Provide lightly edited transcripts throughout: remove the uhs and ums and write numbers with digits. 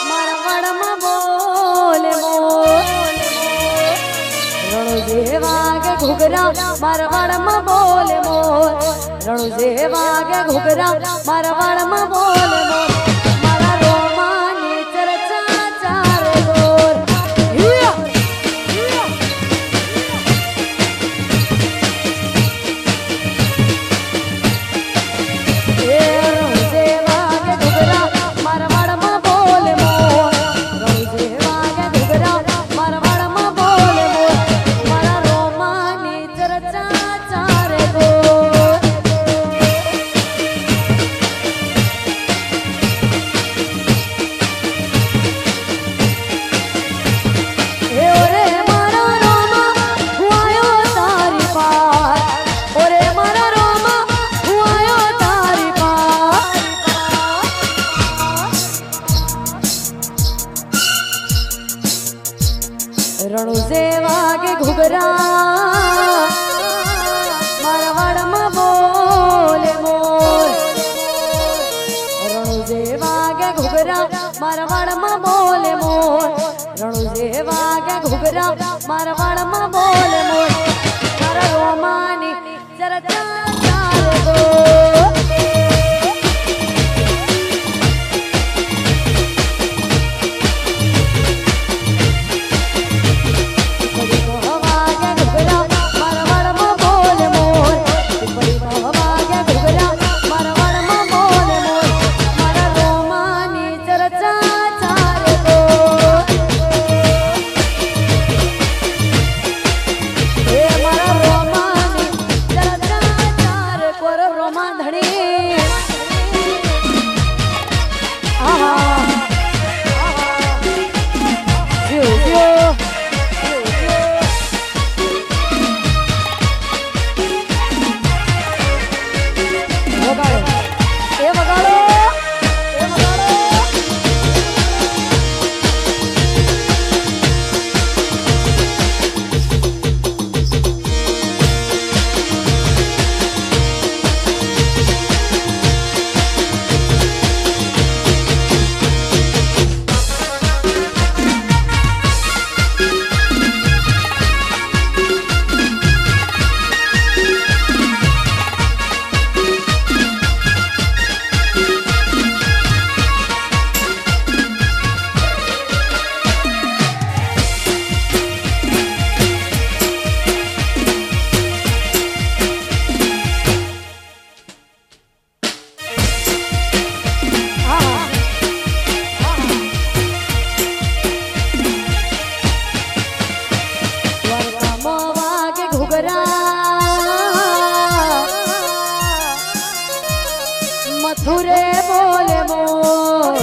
મારા વડમાં બોલે મોર રણુ જેવા કે ઘુઘરા મારા વડમાં બોલે મોર રણુ જેવા કે ઘુઘરા મારા વડમાં બોલે મોર મારા રોમાની ચર્ચા ચારે દોર રણુ જેવા કે ઘુઘરા મારા વડમાં બોલે મોર રણુ જેવા કે ઘુઘરા મારા વડમાં બોલે મોર રણુ જેવા કે ઘુઘરા મારા વડમાં બોલે મોર મારા રોમાની ચર્ચા ચાલે દો મથુરે બોલે મોર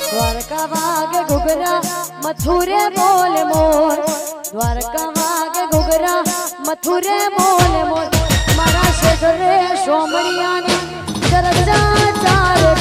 દ્વારકા વાગે ઘુઘરા મથુરે બોલે મોર દ્વારકા વાગે ઘુઘરા મથુરે બોલે મોર મારા શેઠ રે સોમણિયાની ચર્ચા ચાલે